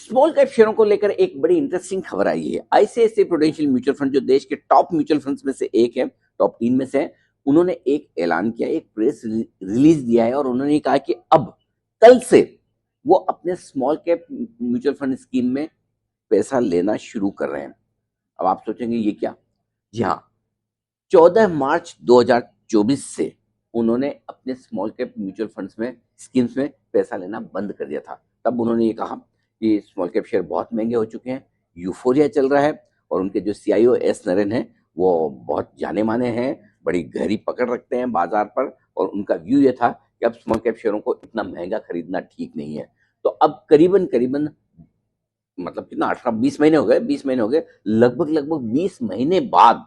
Small cap शेयरों को लेकर एक बड़ी इंटरेस्टिंग खबर आई है। आईसीआईसीआई प्रूडेंशियल म्यूचुअल फंड जो देश के टॉप म्यूचुअल फंड्स में से एक है, टॉप 3 में से है, उन्होंने एक ऐलान किया, एक प्रेस रिलीज दिया है और उन्होंने कहा कि अब कल से वो अपने small cap mutual fund scheme में पैसा लेना शुरू कर रहे हैं। अब आप सोचेंगे ये क्या? जी हाँ, 14 मार्च 2024 से उन्होंने अपने स्मॉल कैप म्यूचुअल फंड्स में स्कीम्स में पैसा लेना बंद कर दिया था। तब उन्होंने ये कहा कि स्मॉल कैप शेयर बहुत महंगे हो चुके हैं, यूफोरिया चल रहा है और उनके जो सीईओ एस नरेन हैं वो बहुत जाने माने हैं, बड़ी गहरी पकड़ रखते हैं बाजार पर और उनका व्यू ये था कि अब स्मॉल कैप शेयरों को इतना महंगा खरीदना ठीक नहीं है। तो अब करीबन करीबन मतलब कितना 18-20 महीने हो गए, 20 महीने हो गए, लगभग 20 महीने बाद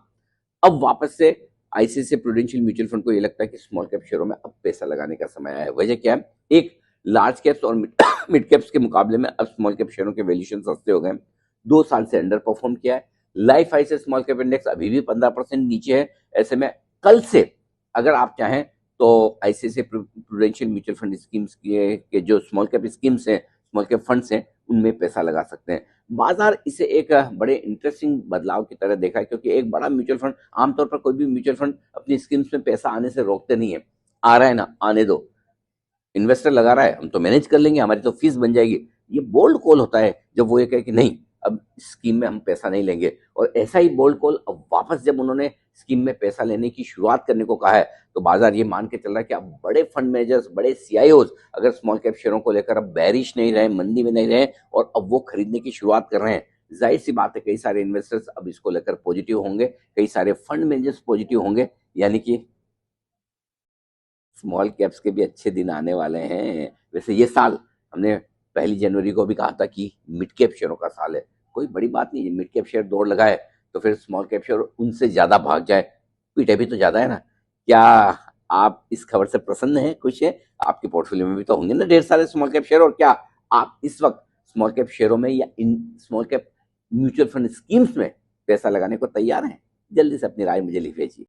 अब वापस से आईसीआईसीआई प्रूडेंशियल म्यूचुअल फंड को ये लगता है कि स्मॉल कैप शेयरों में अब पैसा लगाने का समय आया है। वजह क्या है? एक, लार्ज कैप्स और मिड कैप्स के मुकाबले में अब स्मॉल कैप शेयरों के वैल्यूएशन सस्ते हो गए हैं। 2 साल से अंडर परफॉर्म किया है। Life ICICI small cap index अभी भी 15% नीचे है। ऐसे में कल से अगर आप चाहें तो ICICI prudential mutual fund schemes के जो स्मॉल कैप स्कीम्स हैं, स्मॉल कैप फंड्स हैं, उनमें पैसा लगा सकते हैं। बाजार इसे एक बड़े इंटरेस्टिंग बदलाव की तरह देखा है, क्योंकि एक बड़ा म्यूचुअल फंड, आमतौर पर कोई भी म्यूचुअल फंड अपनी स्कीम्स में पैसा आने से रोकते नहीं है। आ रहा है ना, आने दो, इन्वेस्टर लगा रहा है, हम तो मैनेज कर लेंगे, हमारी तो फीस बन जाएगी। ये बोल्ड कॉल होता है जब वो ये कहे कि नहीं, अब स्कीम में हम पैसा नहीं लेंगे। और ऐसा ही बोल्ड कॉल अब वापस जब उन्होंने स्कीम में पैसा लेने की शुरुआत करने को कहा है, तो बाजार ये मान के चल रहा है कि अब बड़े फंड मैनेजर्स, बड़े सीआईओज अगर स्मॉल कैप शेयरों को लेकर अब बैरिश नहीं रहे, मंदी में नहीं रहे और अब वो खरीदने की शुरुआत कर रहे हैं, जाहिर सी बात है कई सारे इन्वेस्टर्स अब इसको लेकर पॉजिटिव होंगे, कई सारे फंड मैनेजर्स पॉजिटिव होंगे, यानी कि स्मॉल कैप्स के भी अच्छे दिन आने वाले हैं। वैसे ये साल हमने 1 जनवरी को भी कहा था कि मिड कैप शेयरों का साल है। कोई बड़ी बात नहीं है, मिड कैप शेयर दौड़ लगाए तो फिर स्मॉल कैप शेयर उनसे ज्यादा भाग जाए, पीटे भी तो ज्यादा है ना। क्या आप इस खबर से प्रसन्न हैं, खुश हैं? आपके पोर्टफोलियो में भी तो होंगे ना ढेर सारे स्मॉल कैप शेयर, और क्या आप इस वक्त स्मॉल कैप शेयरों में या in small cap mutual fund schemes में पैसा लगाने को तैयार हैं? जल्दी से अपनी राय मुझे लिख भेजिए।